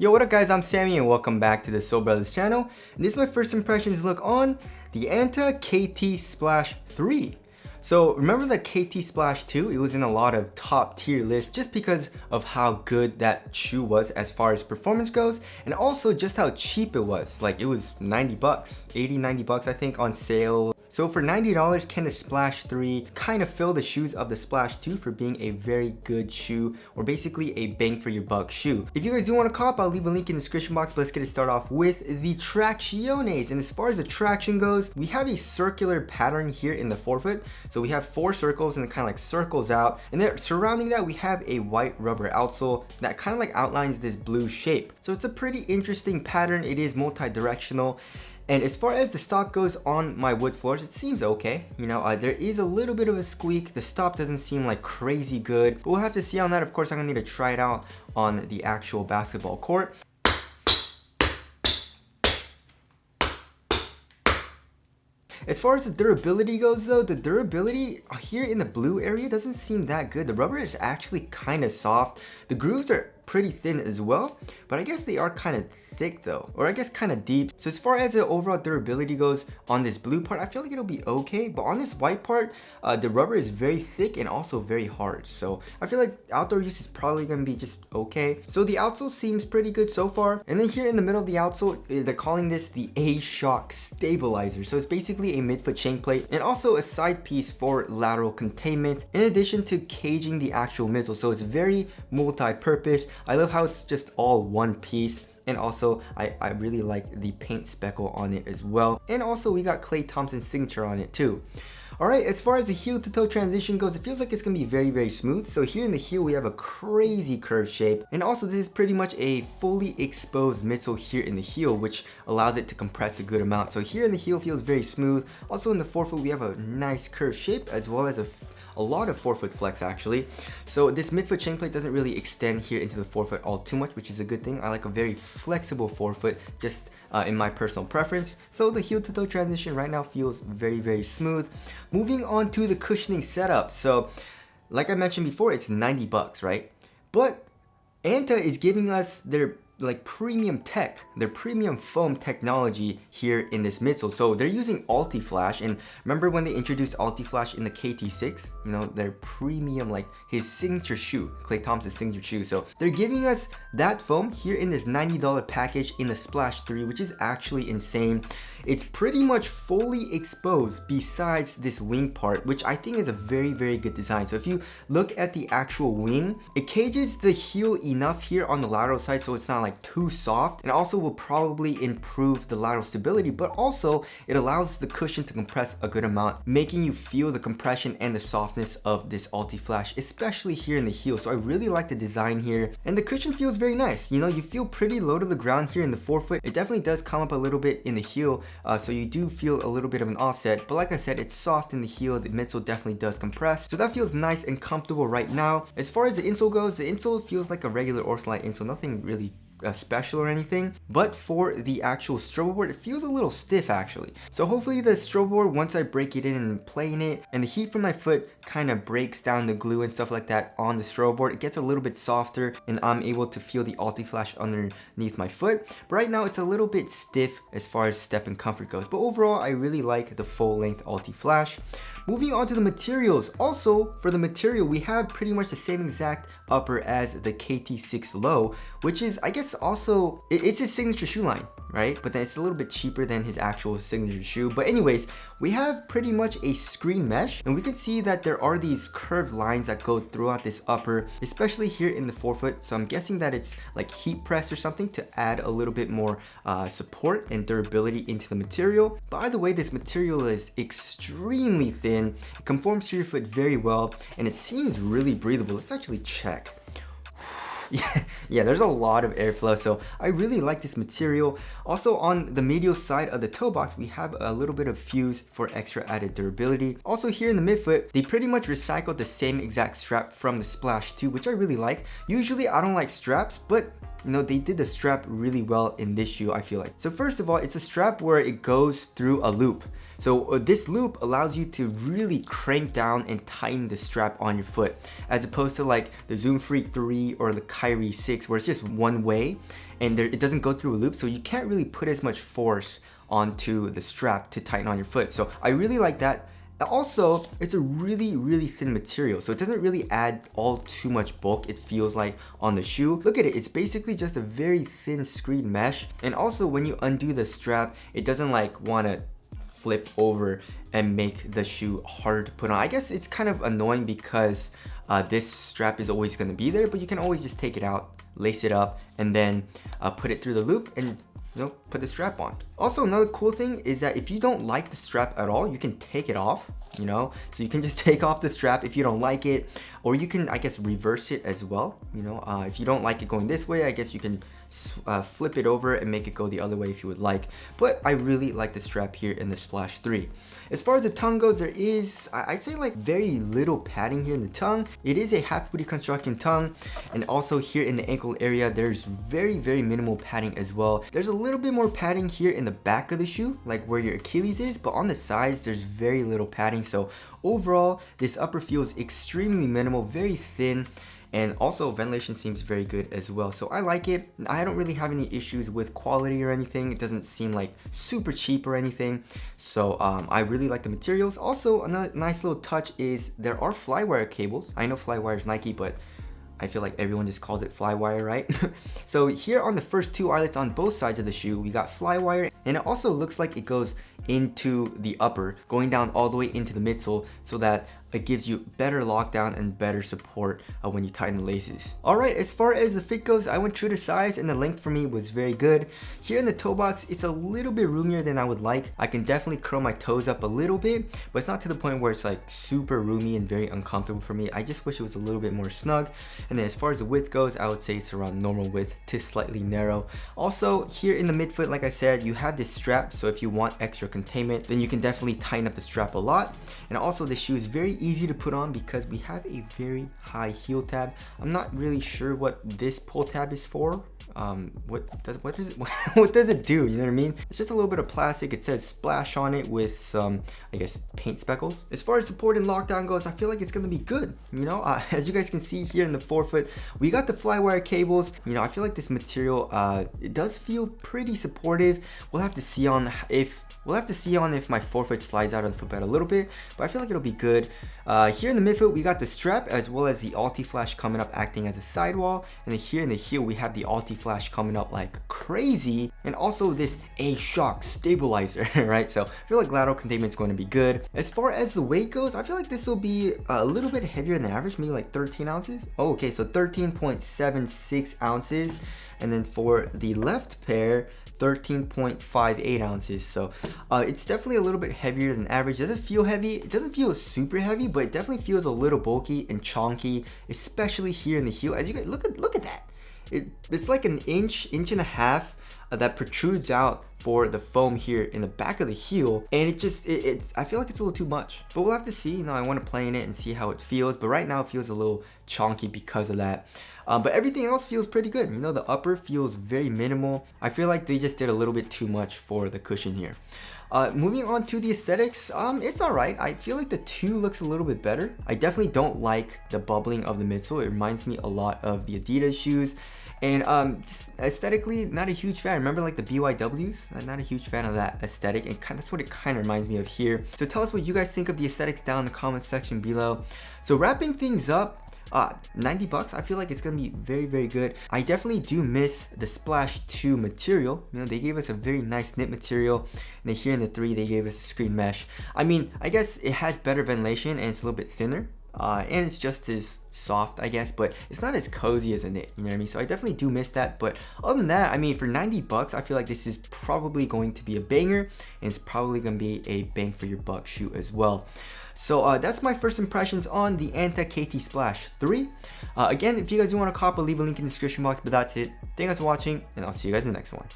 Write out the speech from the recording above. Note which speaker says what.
Speaker 1: Yo, what up guys, I'm Sammy and welcome back to the Soul Brothers channel. And this is my first impressions look on the Anta KT Splash 3. So remember the KT Splash 2? It was in a lot of top tier lists just because of how good that shoe was as far as performance goes, and also just how cheap it was. Like it was 90 bucks, 80, 90 bucks I think on sale. So for $90, can the Splash 3 kind of fill the shoes of the Splash 2 for being a very good shoe, or basically a bang for your buck shoe. If you guys do want to cop, I'll leave a link in the description box, but let's get it started off with the Tracciones. And as far as the traction goes, we have a circular pattern here in the forefoot. So we have 4 circles and it kind of like circles out. And then surrounding that, we have a white rubber outsole that kind of like outlines this blue shape. So it's a pretty interesting pattern. It is multi-directional. And as far as the stop goes on my wood floors, it seems okay. You know, there is a little bit of a squeak. The stop doesn't seem like crazy good, but we'll have to see on that. Of course, I'm gonna need to try it out on the actual basketball court. As far as the durability goes though, the durability here in the blue area doesn't seem that good. The rubber is actually kind of soft. The grooves are pretty thin as well, but I guess they are kind of thick though, or I guess kind of deep. So as far as the overall durability goes on this blue part, I feel like it'll be okay, but on this white part, the rubber is very thick and also very hard. So I feel like outdoor use is probably gonna be just okay. So the outsole seems pretty good so far. And then here in the middle of the outsole, they're calling this the A-Shock Stabilizer. So it's basically a midfoot chain plate and also a side piece for lateral containment, in addition to caging the actual midsole. So it's very multi-purpose. I love how it's just all one piece, and also I really like the paint speckle on it as well. And also we got Klay Thompson's signature on it too. Alright, as far as the heel to toe transition goes, it feels like it's gonna be very, very smooth. So here in the heel, we have a crazy curved shape. And also this is pretty much a fully exposed midsole here in the heel, which allows it to compress a good amount. So here in the heel feels very smooth. Also in the forefoot, we have a nice curved shape as well as a lot of forefoot flex actually. So this midfoot chain plate doesn't really extend here into the forefoot all too much, which is a good thing. I like a very flexible forefoot, just in my personal preference. So the heel to toe transition right now feels very, very smooth. Moving on to the cushioning setup. So like I mentioned before, it's 90 bucks, right? But Anta is giving us their like premium tech, their premium foam technology here in this midsole. So they're using Ulti-Flash, and remember when they introduced Ulti-Flash in the KT6, you know, their premium, like his signature shoe, Klay Thompson's signature shoe. So they're giving us that foam here in this $90 package in the Splash 3, which is actually insane. It's pretty much fully exposed besides this wing part, which I think is a very, very good design. So if you look at the actual wing, it cages the heel enough here on the lateral side so it's not like too soft, and also will probably improve the lateral stability, but also it allows the cushion to compress a good amount, making you feel the compression and the softness of this Ulti-Flash, especially here in the heel. So I really like the design here, and the cushion feels very nice. You know, you feel pretty low to the ground here in the forefoot. It definitely does come up a little bit in the heel, so you do feel a little bit of an offset, but like I said, it's soft in the heel. The midsole definitely does compress, so that feels nice and comfortable right now. As far as the insole goes, the insole feels like a regular Ortholite insole, nothing really special or anything, but for the actual strobo board, it feels a little stiff actually. So hopefully the strobo board, once I break it in and play in it, and the heat from my foot kind of breaks down the glue and stuff like that on the strobo board, it gets a little bit softer and I'm able to feel the Ulti-Flash underneath my foot. But right now it's a little bit stiff as far as step and comfort goes, but overall I really like the full length Ulti-Flash. Moving on to the materials. Also, for the material, we have pretty much the same exact upper as the KT6 Low, which is, I guess, also, it's his signature shoe line, right? But then it's a little bit cheaper than his actual signature shoe. But anyways, we have pretty much a screen mesh, and we can see that there are these curved lines that go throughout this upper, especially here in the forefoot. So I'm guessing that it's like heat press or something to add a little bit more support and durability into the material. By the way, this material is extremely thin. It conforms to your foot very well, and it seems really breathable. Let's actually check. Yeah, there's a lot of airflow, so I really like this material. Also on the medial side of the toe box, we have a little bit of fuse for extra added durability. Also here in the midfoot, they pretty much recycled the same exact strap from the Splash 2, which I really like. Usually I don't like straps, but you know, they did the strap really well in this shoe, I feel like. So first of all, it's a strap where it goes through a loop. So this loop allows you to really crank down and tighten the strap on your foot, as opposed to like the Zoom Freak 3 or the Kyrie 6, where it's just one way and it doesn't go through a loop, so you can't really put as much force onto the strap to tighten on your foot. So I really like that. Also, it's a really thin material, so it doesn't really add all too much bulk, it feels like, on the shoe. Look at it, it's basically just a very thin screen mesh. And also when you undo the strap, it doesn't like want to flip over and make the shoe harder to put on. I guess it's kind of annoying because this strap is always going to be there, but you can always just take it out, lace it up, and then put it through the loop and, you know, put the strap on. Also, another cool thing is that if you don't like the strap at all, you can take it off, you know, so you can just take off the strap if you don't like it, or you can, I guess, reverse it as well. You know, if you don't like it going this way, I guess you can flip it over and make it go the other way if you would like. But I really like the strap here in the Splash 3. As far as the tongue goes, there is, I'd say, like very little padding here in the tongue. It is a half booty construction tongue, and also here in the ankle area, there's very minimal padding as well. There's a little bit more padding here in the back of the shoe, like where your Achilles is, but on the sides, there's very little padding. So overall, this upper feels extremely minimal, very thin, and also ventilation seems very good as well. So I like it. I don't really have any issues with quality or anything. It doesn't seem like super cheap or anything. So I really like the materials. Also, another nice little touch is there are Flywire cables. I know Flywire is Nike, but I feel like everyone just calls it Flywire, right? So here on the first two eyelets on both sides of the shoe, we got Flywire, and it also looks like it goes into the upper, going down all the way into the midsole, so that it gives you better lockdown and better support when you tighten the laces. Alright, as far as the fit goes, I went true to size and the length for me was very good. Here in the toe box, it's a little bit roomier than I would like. I can definitely curl my toes up a little bit, but it's not to the point where it's like super roomy and very uncomfortable for me. I just wish it was a little bit more snug. And then as far as the width goes, I would say it's around normal width to slightly narrow. Also, here in the midfoot, like I said, you have this strap, so if you want extra containment, then you can definitely tighten up the strap a lot. And also, the shoe is very easy to put on because we have a very high heel tab. I'm not really sure what this pull tab is for. What does it do? You know what I mean? It's just a little bit of plastic. It says Splash on it with some, I guess, paint speckles. As far as support and lockdown goes, I feel like it's gonna be good. You know, as you guys can see here in the forefoot, we got the Flywire cables. You know, I feel like this material, it does feel pretty supportive. We'll have to see on if my forefoot slides out of the footpad a little bit, but I feel like it'll be good. Here in the midfoot, we got the strap as well as the Ulti-Flash coming up acting as a sidewall. And then here in the heel, we have the Ulti-Flash coming up like crazy. And also this A-Shock stabilizer, right? So I feel like lateral containment is going to be good. As far as the weight goes, I feel like this will be a little bit heavier than average, maybe like 13 ounces. Oh, okay, so 13.76 ounces. And then for the left pair, 13.58 ounces. So it's definitely a little bit heavier than average. Does it feel heavy? It doesn't feel super heavy, but it definitely feels a little bulky and chonky, especially here in the heel. As you guys look at that, it's like an inch and a half that protrudes out for the foam here in the back of the heel, and I feel like it's a little too much, but we'll have to see. You know, I want to play in it and see how it feels, but right now it feels a little chonky because of that. But everything else feels pretty good. You know, the upper feels very minimal. I feel like they just did a little bit too much for the cushion here. Moving on to the aesthetics, it's alright. I feel like the 2 looks a little bit better. I definitely don't like the bubbling of the midsole. It reminds me a lot of the Adidas shoes. And just aesthetically, not a huge fan. Remember like the BYWs? I'm not a huge fan of that aesthetic, and that's what it kind of reminds me of here. So tell us what you guys think of the aesthetics down in the comment section below. So wrapping things up, 90 bucks, I feel like it's gonna be very good. I definitely do miss the Splash 2 material. You know, they gave us a very nice knit material, and then here in the 3 they gave us a screen mesh. I mean, I guess it has better ventilation and it's a little bit thinner, and it's just as soft, I guess, but it's not as cozy as a knit, you know what I mean? So I definitely do miss that. But other than that, I mean, for 90 bucks, I feel like this is probably going to be a banger, and it's probably gonna be a bang for your buck shoe as well. So that's my first impressions on the Anta KT Splash 3. Again, if you guys do want to cop, I'll leave a link in the description box, but that's it. Thank you guys for watching, and I'll see you guys in the next one.